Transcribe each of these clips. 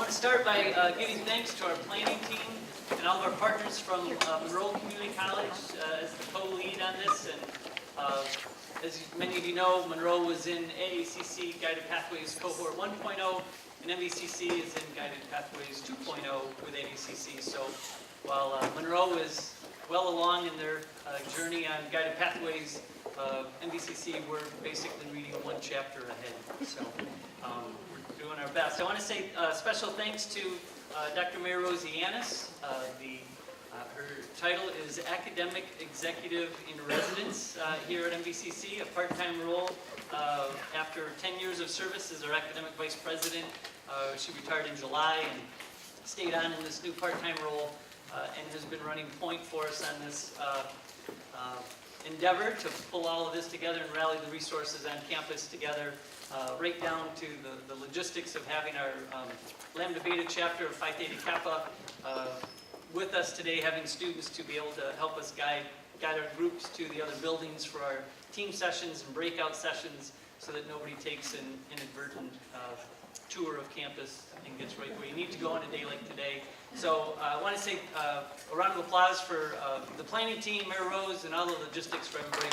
want to start by giving thanks to our planning team and all of our partners from Monroe Community College as the co-lead on this. And as many of you know, Monroe was in AACC Guided Pathways Cohort 1.0, and MVCC is in Guided Pathways 2.0 with AACC. So while Monroe is well along in their journey on Guided Pathways, MVCC, we're basically reading one chapter ahead. So we're doing our best. I want to say special thanks to Dr. Mary Rosianis. Her title is Academic Executive in Residence here at MVCC, a part-time role. After 10 years of service as our academic vice president, she retired in July and stayed on in this new part-time role and has been running point for us on this endeavor to pull all of this together and rally the resources on campus together, right down to the logistics of having our Lambda Beta chapter of Phi Theta Kappa with us today, having students to be able to help us guide our groups to the other buildings for our team sessions and breakout sessions so that nobody takes an inadvertent tour of campus and gets right where you need to go on a day like today. So I want to say a round of applause for the planning team, Mayor Rose, and all the logistics for everybody.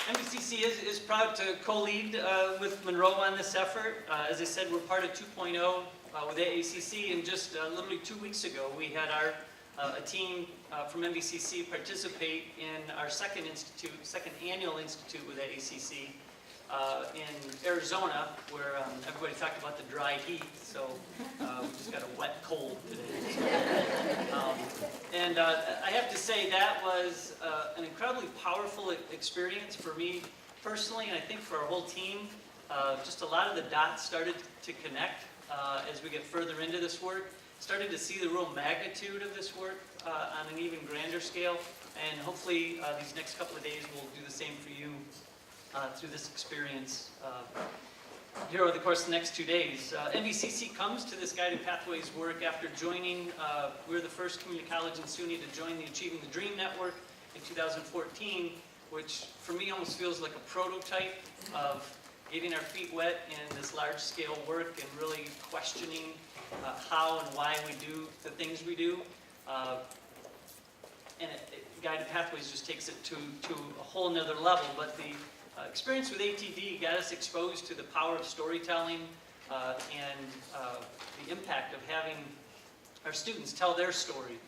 MVCC is proud to co-lead with Monroe on this effort. As I said, we're part of 2.0 with AACC, and just literally 2 weeks ago, we had a team from MVCC participate in our second annual institute with AACC in Arizona, where everybody talked about the dry heat, so we just got a wet cold today. And I have to say that was an incredibly powerful experience for me personally, and I think for our whole team. Just a lot of the dots started to connect as we get further into this work. Started to see the real magnitude of this work on an even grander scale, and hopefully these next couple of days will do the same for you through this experience here over the course of the next 2 days. MVCC comes to this Guided Pathways work after joining, we were the first community college in SUNY to join the Achieving the Dream Network in 2014, which for me almost feels like a prototype of getting our feet wet in this large-scale work and really questioning how and why we do the things we do. And Guided Pathways just takes it to a whole nother level. But the experience with ATD got us exposed to the power of storytelling and the impact of having our students tell their story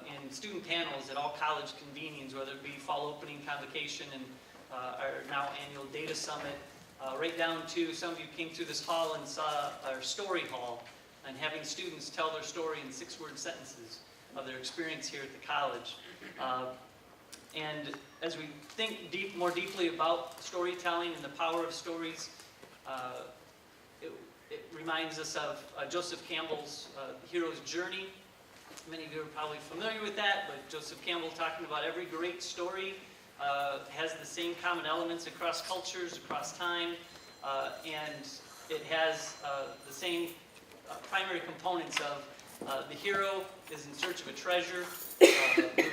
in student panels at all college convenings, whether it be fall opening convocation and our now annual data summit, right down to some of you came through this hall and saw our story hall, and having students tell their story in 6-word sentences of their experience here at the college. And as we think more deeply about storytelling and the power of stories, it reminds us of Joseph Campbell's hero's journey. Many of you are probably familiar with that, but Joseph Campbell talking about every great story has the same common elements across cultures, across time, and it has the same primary components of the hero is in search of a treasure, who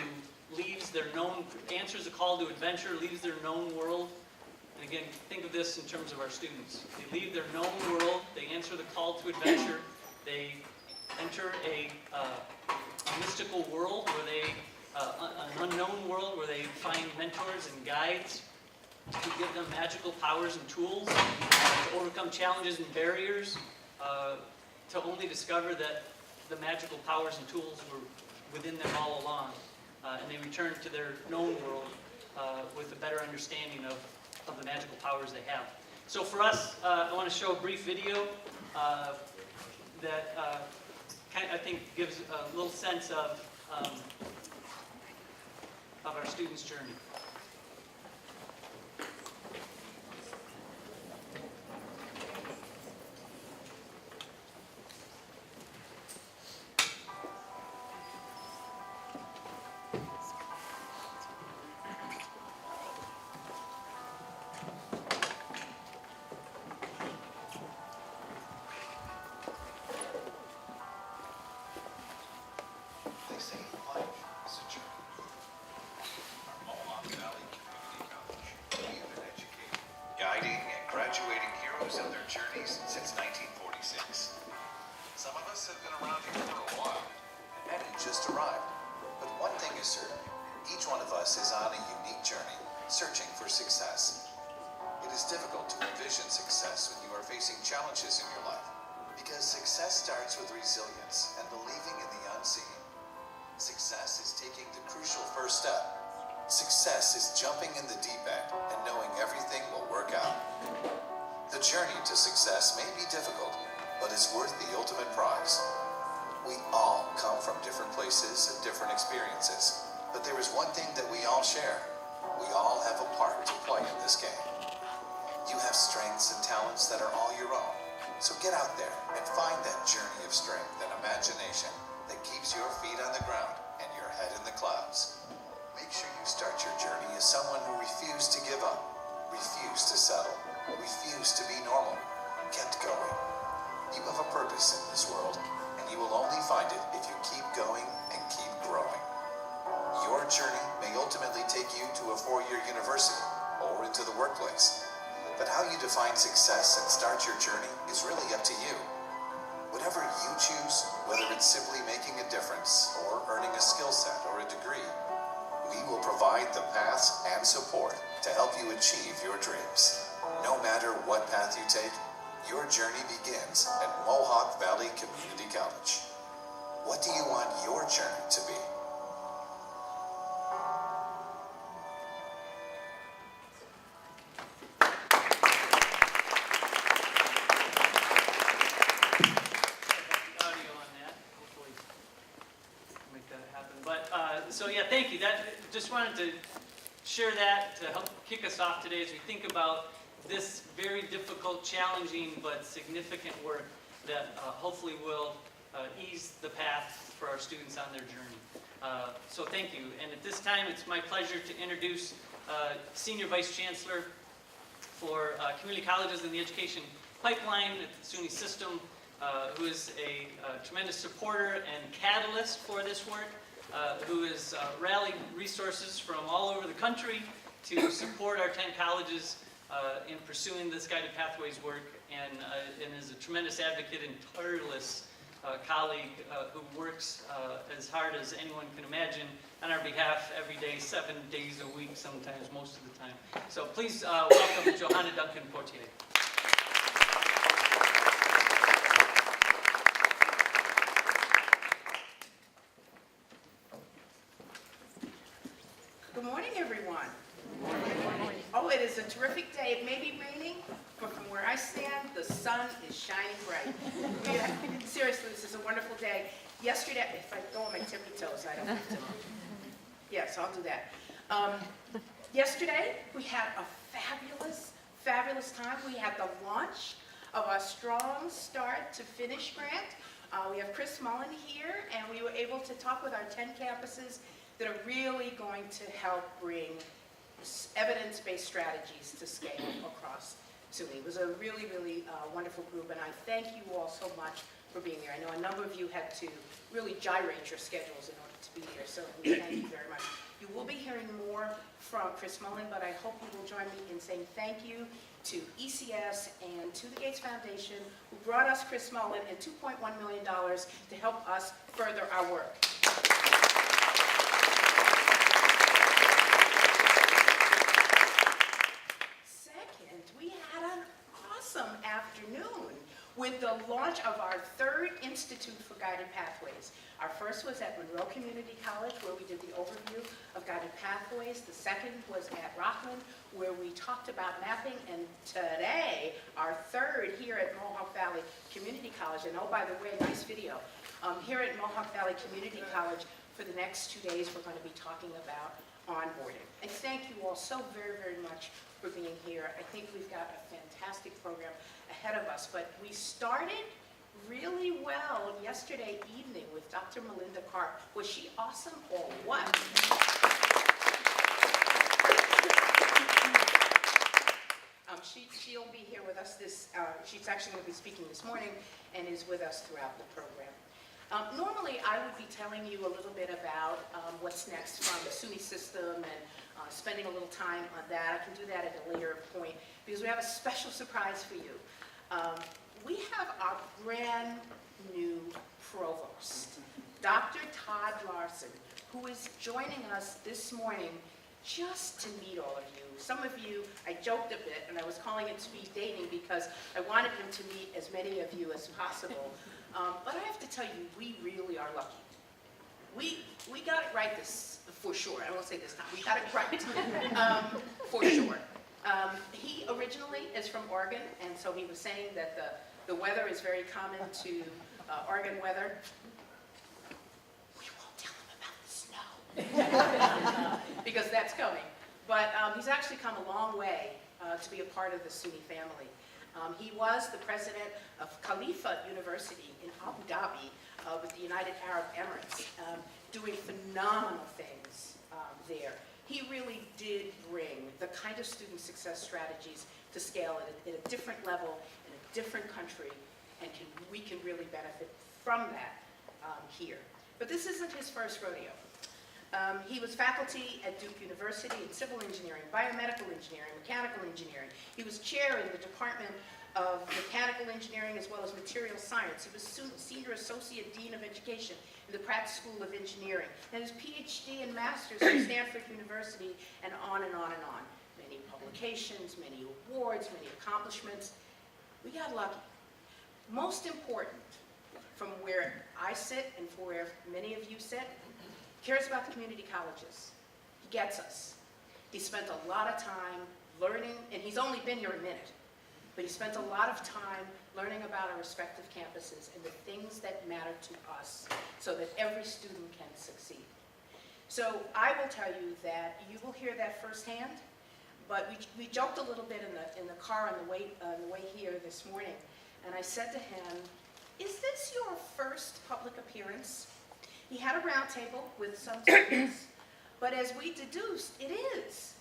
leaves their known, answers a call to adventure, leaves their known world. And again, think of this in terms of our students. They leave their known world, they answer the call to adventure, they enter a mystical world where they, an unknown world where they find mentors and guides to give them magical powers and tools to overcome challenges and barriers, to only discover that the magical powers and tools were within them all along. And they return to their known world with a better understanding of the magical powers they have. So for us, I want to show a brief video that I think gives a little sense of our students' journey. They say life is a journey. Our alma heroes and their journeys since 1946. Some of us have been around here for a while, and it just arrived. But one thing is certain, each one of us is on a unique journey, searching for success. It is difficult to envision success when you are facing challenges in your life, because success starts with resilience and believing in the unseen. Success is taking the crucial first step. Success is jumping in the deep end and knowing everything will work out. The journey to success may be difficult, but it's worth the ultimate prize. We all come from different places and different experiences, but there is one thing that we all share. We all have a part to play in this game. You have strengths and talents that are all your own, so get out there and find that journey of strength and imagination that keeps your feet on the ground and your head in the clouds. Make sure you start your journey as someone who refused to give up, refused to settle, refused to be normal, kept going. You have a purpose in this world, and you will only find it if you keep going and keep growing. Your journey may ultimately take you to a 4-year university or into the workplace. But how you define success and start your journey is really up to you. Whatever you choose, whether it's simply making a difference or earning a skill set or a degree, we will provide the paths and support to help you achieve your dreams. No matter what path you take, your journey begins at Mohawk Valley Community College. What do you want your journey to be? So yeah, thank you. Just wanted to share that to help kick us off today as we think about this very difficult, challenging, but significant work that hopefully will ease the path for our students on their journey. So thank you. And at this time, it's my pleasure to introduce Senior Vice Chancellor for Community Colleges in the Education Pipeline at the SUNY system, who is a tremendous supporter and catalyst for this work. Who has rallied resources from all over the country to support our 10 colleges in pursuing this guided pathways work, and is a tremendous advocate and tireless colleague who works as hard as anyone can imagine on our behalf every day, 7 days a week, sometimes most of the time. So please welcome Johanna Duncan-Portier. Good morning, everyone. Oh, it is a terrific day. It may be raining, but from where I stand, the sun is shining bright. Yeah, seriously, this is a wonderful day. Yesterday, if I go on my tippy toes, I don't have to. Yes, I'll do that. Yesterday, we had a fabulous time. We had the launch of our Strong Start to Finish grant. We have Chris Mullen here, and we were able to talk with our 10 campuses that are really going to help bring evidence-based strategies to scale across SUNY. It was a really wonderful group, and I thank you all so much for being here. I know a number of you had to really gyrate your schedules in order to be here, so we thank you very much. You will be hearing more from Chris Mullen, but I hope you will join me in saying thank you to ECS and to the Gates Foundation, who brought us Chris Mullen and $2.1 million to help us further our work. Afternoon with the launch of our 3rd Institute for Guided Pathways. Our first was at Monroe Community College, where we did the overview of guided pathways. The second was at Rockland, where we talked about mapping. And today, our 3rd here at Mohawk Valley Community College. And oh, by the way, nice video. Here at Mohawk Valley Community College, for the next 2 days, we're going to be talking about onboarding. I thank you all so very much for being here. I think we've got a fantastic program ahead of us, but we started really well yesterday evening with Dr. Melinda Karp. Was she awesome or what? She'll be here with us she's actually going to be speaking this morning and is with us throughout the program. Normally, I would be telling you a little bit about what's next from the SUNY system and spending a little time on that. I can do that at a later point, because because we have a special surprise for you. We have our brand new provost, Dr. Todd Larson, who is joining us this morning just to meet all of you. Some of you, I joked a bit, and I was calling it speed dating because I wanted him to meet as many of you as possible. But I have to tell you, we really are lucky. We got it right this, for sure. I won't say this time. We got it right, for sure. He originally is from Oregon, and so he was saying that the weather is very common to Oregon weather. We won't tell him about the snow, because that's coming. But he's actually come a long way to be a part of the SUNY family. He was the president of Khalifa University in Abu Dhabi with the United Arab Emirates, doing phenomenal things there. He really did bring the kind of student success strategies to scale at a different level in a different country, and we can really benefit from that here. But this isn't his first rodeo. He was faculty at Duke University in civil engineering, biomedical engineering, mechanical engineering. He was chair in the Department of Mechanical Engineering as well as Material Science. He was Senior Associate Dean of Education in the Pratt School of Engineering, and his PhD and Master's from Stanford University, and on and on and on. Many publications, many awards, many accomplishments. We got lucky. Most important, from where I sit and for where many of you sit, cares about the community colleges. He gets us. He spent a lot of time learning, and he's only been here a minute, but he spent a lot of time learning about our respective campuses and the things that matter to us so that every student can succeed. So I will tell you that you will hear that firsthand, but we joked a little bit in the car on the way here this morning, and I said to him, "Is this your first public appearance?" He had a round table with some students, but as we deduced, it is.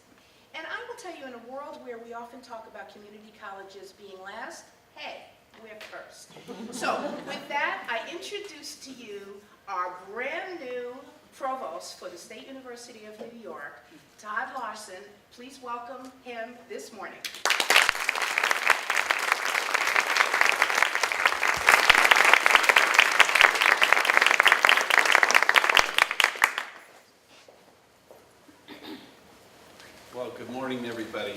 And I will tell you, in a world where we often talk about community colleges being last, hey, we're first. So with that, I introduce to you our brand new provost for the State University of New York, Todd Larson. Please welcome him this morning. Well, good morning, everybody.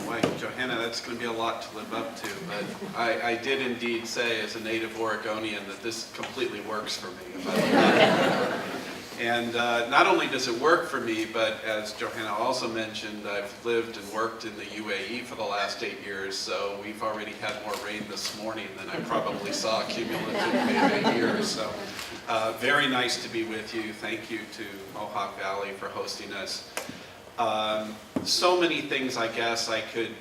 Boy, Johanna, that's going to be a lot to live up to, but I did indeed say, as a native Oregonian, that this completely works for me. And not only does it work for me, but as Johanna also mentioned, I've lived and worked in the UAE for the last 8 years, so we've already had more rain this morning than I probably saw cumulatively in 8 years. So very nice to be with you. Thank you to Mohawk Valley for hosting us. So many things, I guess, I could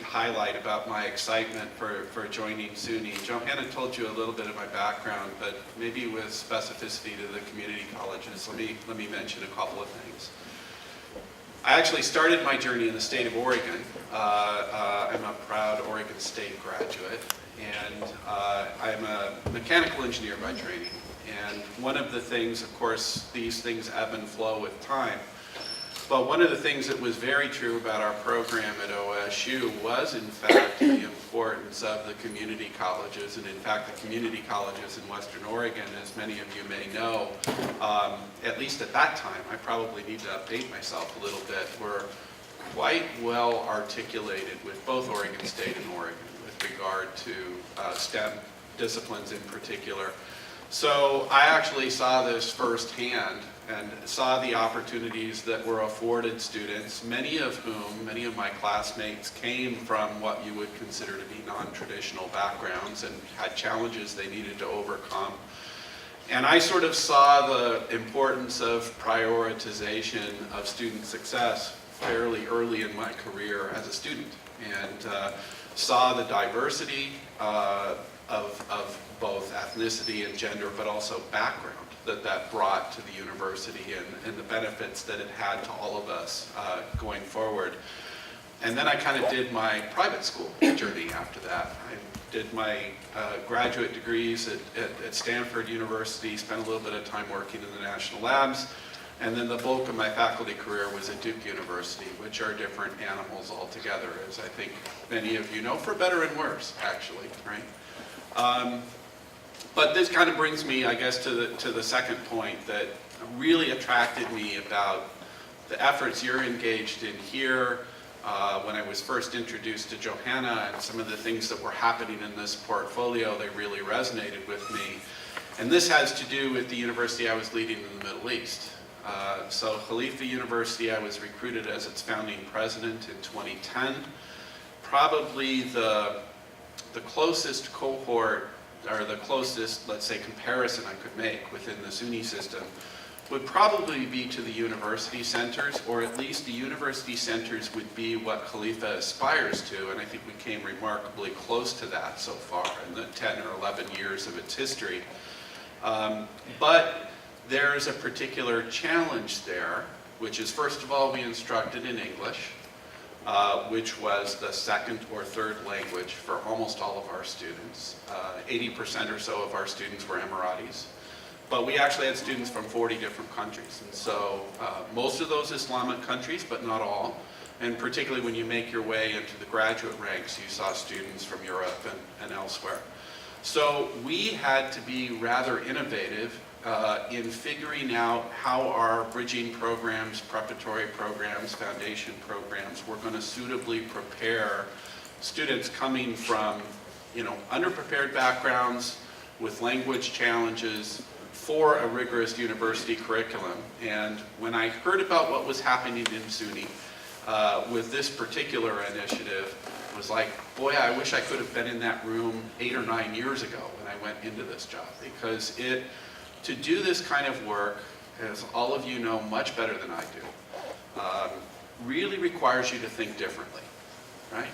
highlight about my excitement for joining SUNY. Johanna told you a little bit of my background, but maybe with specificity to the community colleges, let me mention a couple of things. I actually started my journey in the state of Oregon. I'm a proud Oregon State graduate, and I'm a mechanical engineer by training. And one of the things, of course, these things ebb and flow with time. But one of the things that was very true about our program at OSU was, in fact, the importance of the community colleges. And in fact, the community colleges in Western Oregon, as many of you may know, at least at that time, I probably need to update myself a little bit, were quite well articulated with both Oregon State and Oregon with regard to STEM disciplines in particular. So I actually saw this firsthand and saw the opportunities that were afforded students, many of my classmates came from what you would consider to be non-traditional backgrounds and had challenges they needed to overcome. And I sort of saw the importance of prioritization of student success fairly early in my career as a student, and saw the diversity of both ethnicity and gender, but also background that brought to the university and the benefits that it had to all of us going forward. And then I kind of did my private school journey after that. I did my graduate degrees at Stanford University, spent a little bit of time working in the national labs, And then the bulk of my faculty career was at Duke University, which are different animals altogether, as I think many of you know, for better and worse, actually, right? But this kind of brings me, I guess, to the second point that really attracted me about the efforts you're engaged in here. When I was first introduced to Johanna and some of the things that were happening in this portfolio, they really resonated with me. And this has to do with the university I was leading in the Middle East. So Khalifa University, I was recruited as its founding president in 2010. Probably the closest cohort, or the closest, let's say, comparison I could make within the SUNY system would probably be to the university centers, or at least the university centers would be what Khalifa aspires to, and I think we came remarkably close to that so far in the 10 or 11 years of its history. But there's a particular challenge there, which is, first of all, we instructed in English, which was the second or third language for almost all of our students. 80% or so of our students were Emiratis. But we actually had students from 40 different countries. And so most of those Islamic countries, but not all. And particularly when you make your way into the graduate ranks, you saw students from Europe and elsewhere. So we had to be rather innovative in figuring out how our bridging programs, preparatory programs, foundation programs were going to suitably prepare students coming from, underprepared backgrounds with language challenges for a rigorous university curriculum. And when I heard about what was happening in SUNY with this particular initiative, it was like, boy, I wish I could have been in that room 8 or 9 years ago when I went into this job, because to do this kind of work, as all of you know much better than I do, really requires you to think differently, right?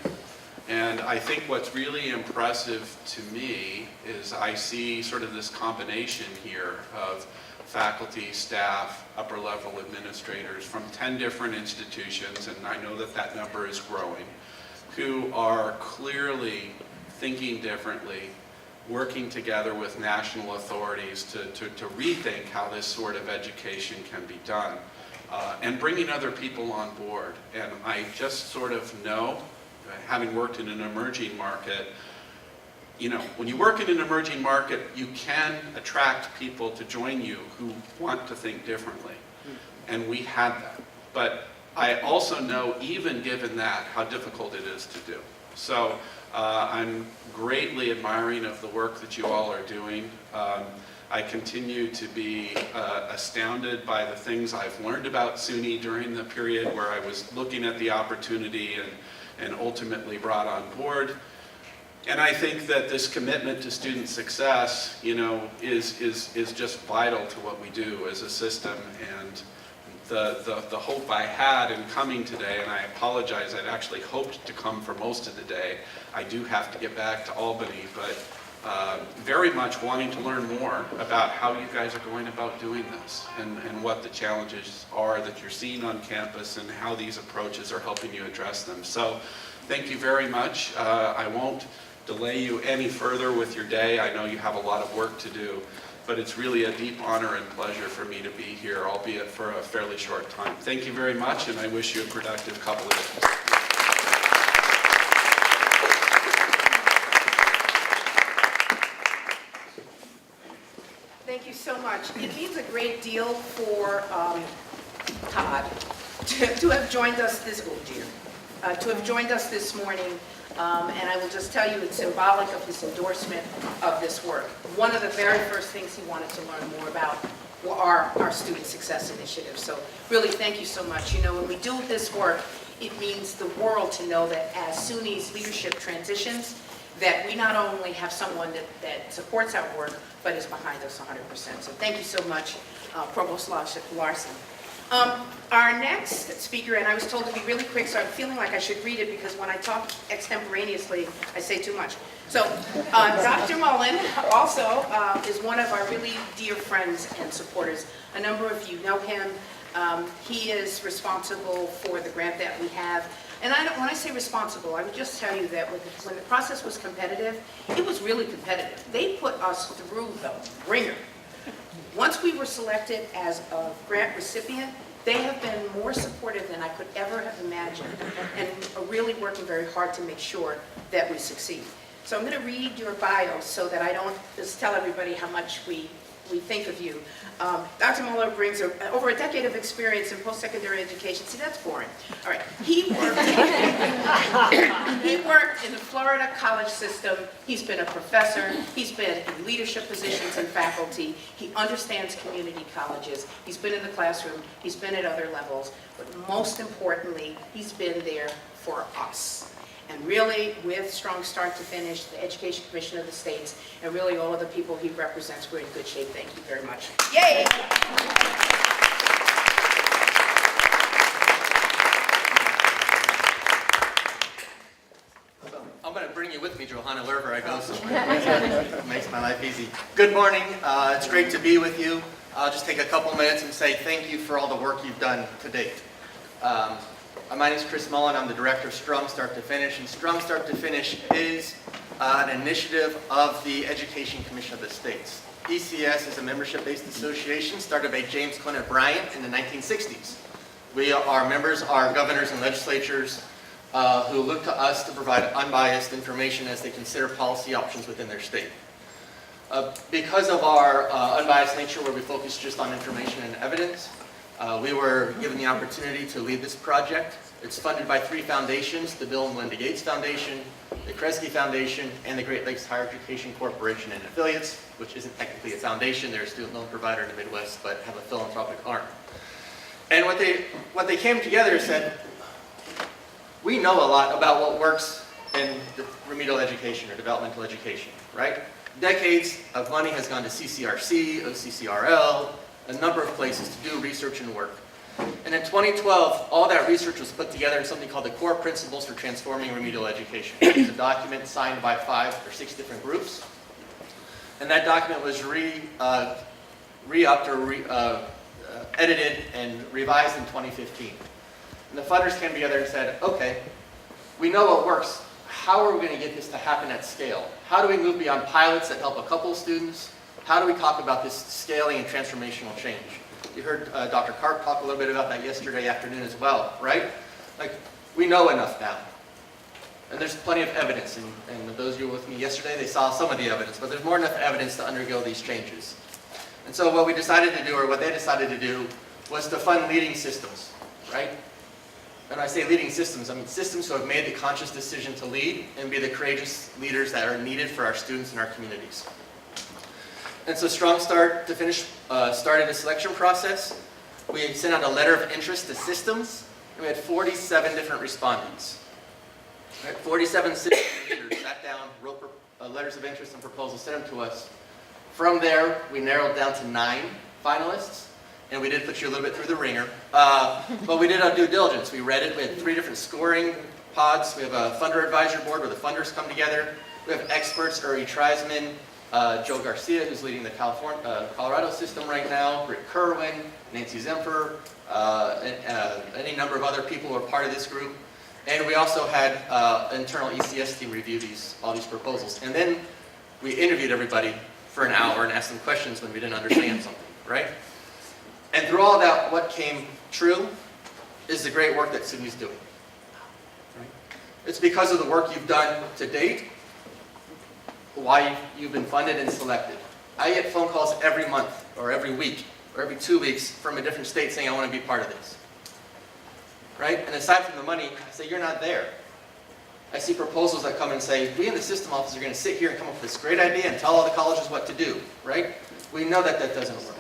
And I think what's really impressive to me is I see sort of this combination here of faculty, staff, upper-level administrators from 10 different institutions, and I know that that number is growing, who are clearly thinking differently, working together with national authorities to rethink how this sort of education can be done, and bringing other people on board. And I just sort of know, having worked in an emerging market, when you work in an emerging market, you can attract people to join you who want to think differently. And we had that. But I also know, even given that, how difficult it is to do. So I'm greatly admiring of the work that you all are doing. I continue to be astounded by the things I've learned about SUNY during the period where I was looking at the opportunity and ultimately brought on board. And I think that this commitment to student success, is just vital to what we do as a system. And the hope I had in coming today, and I apologize, I'd actually hoped to come for most of the day. I do have to get back to Albany, but very much wanting to learn more about how you guys are going about doing this and what the challenges are that you're seeing on campus and how these approaches are helping you address them. So thank you very much. I won't delay you any further with your day. I know you have a lot of work to do, but it's really a deep honor and pleasure for me to be here, albeit for a fairly short time. Thank you very much, and I wish you a productive couple of days. Thank you so much. It means a great deal for Todd to have joined us this morning. And I will just tell you, it's symbolic of his endorsement of this work. One of the very first things he wanted to learn more about are our student success initiatives. So really, thank you so much. When we do this work, it means the world to know that as SUNY's leadership transitions, that we not only have someone that supports our work, but is behind us 100%. So thank you so much, Provost Larson. Our next speaker, and I was told to be really quick, so I'm feeling like I should read it because when I talk extemporaneously, I say too much. So Dr. Mullen also is one of our really dear friends and supporters. A number of you know him. He is responsible for the grant that we have. And when I say responsible, I would just tell you that when the process was competitive, it was really competitive. They put us through the ringer Once we were selected as a grant recipient, they have been more supportive than I could ever have imagined, and are really working very hard to make sure that we succeed. So I'm going to read your bio so that I don't just tell everybody how much we think of you. Dr. Muller brings over a decade of experience in post-secondary education. See, that's boring. All right. He worked in the Florida college system. He's been a professor. He's been in leadership positions and faculty. He understands community colleges. He's been in the classroom. He's been at other levels. But most importantly, he's been there for us. And really, with Strong Start to Finish, the Education Commission of the States, and really all of the people he represents, we're in good shape. Thank you very much. Yay! I'm going to bring you with me, Johanna, wherever I go somewhere. It makes my life easy. Good morning. It's great to be with you. I'll just take a couple minutes and say thank you for all the work you've done to date. My name is Chris Mullen. I'm the director of Strong Start to Finish, and Strong Start to Finish is an initiative of the Education Commission of the States. ECS is a membership-based association started by James Conant Bryant in the 1960s. Our members are governors and legislatures who look to us to provide unbiased information as they consider policy options within their state. Because of our unbiased nature, where we focus just on information and evidence, we were given the opportunity to lead this project. It's funded by 3 foundations: the Bill and Melinda Gates Foundation, the Kresge Foundation, and the Great Lakes Higher Education Corporation and affiliates, which isn't technically a foundation. They're a student loan provider in the Midwest, but have a philanthropic arm. And what they came together and said, we know a lot about what works in the remedial education or developmental education, right? Decades of money has gone to CCRC, OCCRL, a number of places to do research and work. And in 2012, all that research was put together in something called the Core Principles for Transforming Remedial Education. It's a document signed by 5 or 6 different groups. And that document was re-upped or edited and revised in 2015. And the funders came together and said, okay, we know what works. How are we going to get this to happen at scale? How do we move beyond pilots that help a couple of students? How do we talk about this scaling and transformational change? You heard Dr. Karp talk a little bit about that yesterday afternoon as well, right? Like, we know enough now. And there's plenty of evidence, and those of you with me yesterday, they saw some of the evidence, but there's more than enough evidence to undergo these changes. And so what we decided to do, or what they decided to do, was to fund leading systems, right? And when I say leading systems, I mean systems who have made the conscious decision to lead and be the courageous leaders that are needed for our students and our communities. And so Strong Start to Finish started a selection process. We sent out a letter of interest to systems, and we had 47 different respondents. Right? 47 system leaders sat down, wrote letters of interest and proposals, sent them to us. From there, we narrowed down to 9 finalists, and we did put you a little bit through the ringer. But we did our due diligence. We read it. We had 3 different scoring pods. We have a funder advisory board where the funders come together. We have experts, Uri Treisman, Joe Garcia, who's leading the Colorado system right now, Rick Kerwin, Nancy Zemper, any number of other people who are part of this group. And we also had an internal ECS team review all these proposals. And then we interviewed everybody for an hour and asked them questions when we didn't understand something, right? And through all that, what came true is the great work that SUNY's doing. Right? It's because of the work you've done to date, why you've been funded and selected. I get phone calls every month, or every week, or every 2 weeks from a different state saying, I want to be part of this. Right? And aside from the money, I say, you're not there. I see proposals that come and say, we in the system office are going to sit here and come up with this great idea and tell all the colleges what to do. Right? We know that that doesn't work.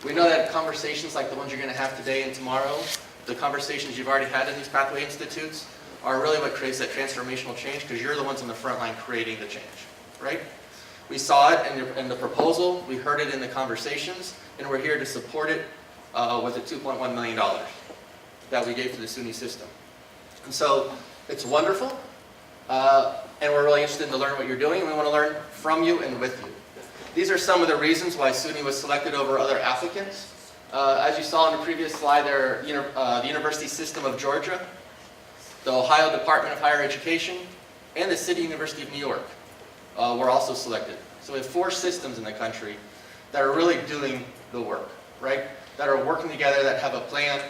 We know that conversations like the ones you're going to have today and tomorrow, the conversations you've already had in these pathway institutes, are really what creates that transformational change, because you're the ones on the front line creating the change. Right? We saw it in the proposal, we heard it in the conversations, and we're here to support it with the $2.1 million that we gave to the SUNY system. And so it's wonderful, and we're really interested in to learn what you're doing, and we want to learn from you and with you. These are some of the reasons why SUNY was selected over other applicants. As you saw in the previous slide, the University System of Georgia, the Ohio Department of Higher Education, and the City University of New York were also selected. So we have 4 systems in the country that are really doing the work, right? That are working together, that have a plan,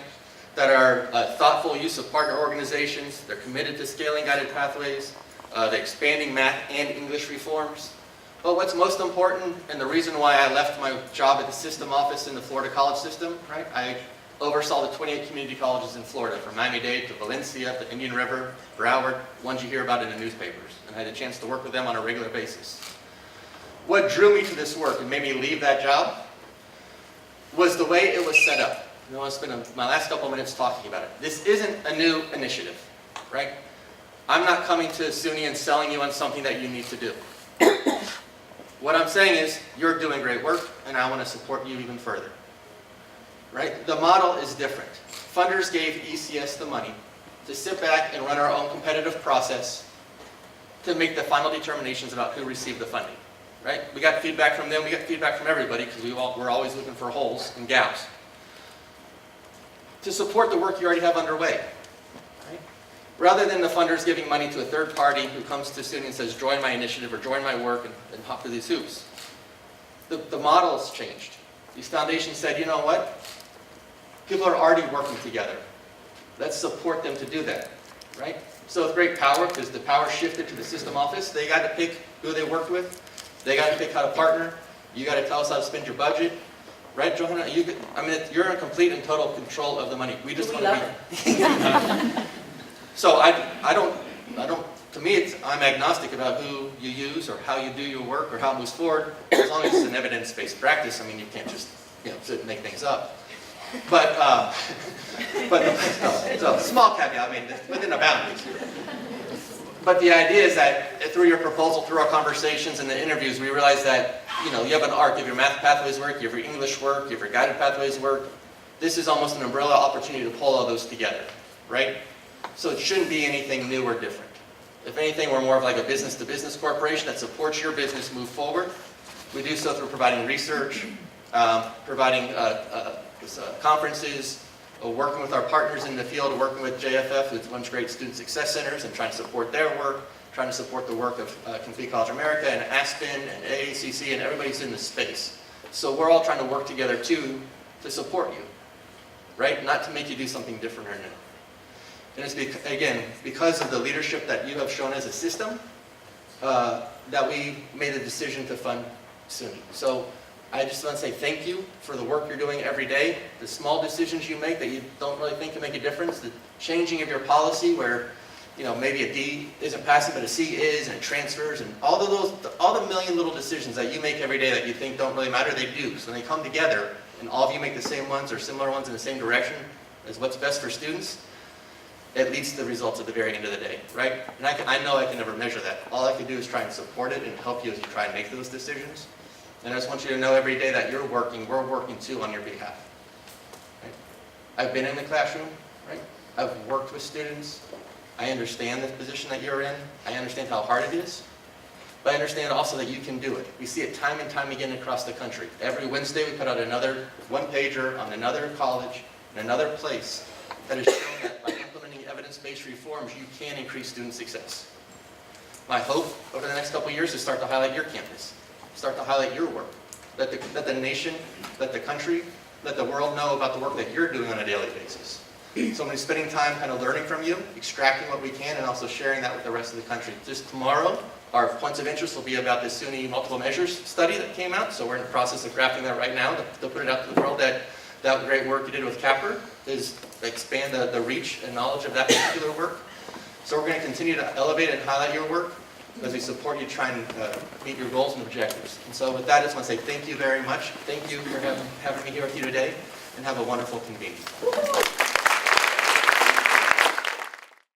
that are thoughtful use of partner organizations, they're committed to scaling guided pathways, the expanding math and English reforms. But what's most important, and the reason why I left my job at the system office in the Florida college system, right? I oversaw the 28 community colleges in Florida, from Miami-Dade to Valencia to Indian River, Broward, ones you hear about in the newspapers. And I had a chance to work with them on a regular basis. What drew me to this work and made me leave that job was the way it was set up. I want to spend my last couple minutes talking about it. This isn't a new initiative, right? I'm not coming to SUNY and selling you on something that you need to do. What I'm saying is, you're doing great work, and I want to support you even further. Right? The model is different. Funders gave ECS the money to sit back and run our own competitive process to make the final determinations about who received the funding. Right? We got feedback from them, we got feedback from everybody, because we're always looking for holes and gaps. To support the work you already have underway. Right? Rather than the funders giving money to a third party who comes to SUNY and says, join my initiative or join my work and hop through these hoops. The model has changed. These foundations said, you know what? People are already working together. Let's support them to do that, right? So with great power, because the power shifted to the system office, they got to pick who they worked with. They got to pick how to partner. You got to tell us how to spend your budget. Right, Johanna? You're in complete and total control of the money. We just want to be... So I don't, to me, I'm agnostic about who you use or how you do your work or how it moves forward, as long as it's an evidence-based practice. I mean, you can't just, sit and make things up. But so small caveat, within a boundaries. But the idea is that through your proposal, through our conversations and the interviews, we realize that, you have an arc. You have your math pathways work, you have your English work, you have your guided pathways work. This is almost an umbrella opportunity to pull all those together, right? So it shouldn't be anything new or different. If anything, we're more of like a business-to-business corporation that supports your business move forward. We do so through providing research, providing conferences, working with our partners in the field, working with JFF, who runs great student success centers, and trying to support their work, trying to support the work of Complete College America and Aspen and AACC and everybody's in the space. So we're all trying to work together too to support you, right? Not to make you do something different or new. And it's, again, because of the leadership that you have shown as a system, that we made the decision to fund SUNY. So I just want to say thank you for the work you're doing every day, the small decisions you make that you don't really think can make a difference, the changing of your policy where, maybe a D isn't passing but a C is, and it transfers, and all the million little decisions that you make every day that you think don't really matter, they do. So when they come together and all of you make the same ones or similar ones in the same direction as what's best for students, it leads to the results at the very end of the day, right? And I know I can never measure that. All I can do is try and support it and help you as you try and make those decisions. And I just want you to know every day that we're working too on your behalf. Right? I've been in the classroom, right? I've worked with students. I understand the position that you're in. I understand how hard it is. But I understand also that you can do it. We see it time and time again across the country. Every Wednesday we put out another one-pager on another college in another place that is showing that by implementing evidence-based reforms, you can increase student success. My hope over the next couple of years is start to highlight your campus. Start to highlight your work. Let the nation, let the country, let the world know about the work that you're doing on a daily basis. So I'm going to be spending time kind of learning from you, extracting what we can, and also sharing that with the rest of the country. Just tomorrow, our points of interest will be about the SUNY multiple measures study that came out. So we're in the process of crafting that right now to put it out to the world. That great work you did with Capper is expand the reach and knowledge of that particular work. So we're going to continue to elevate and highlight your work as we support you trying to meet your goals and objectives. And so with that, I just want to say thank you very much. Thank you for having me here with you today, and have a wonderful convening.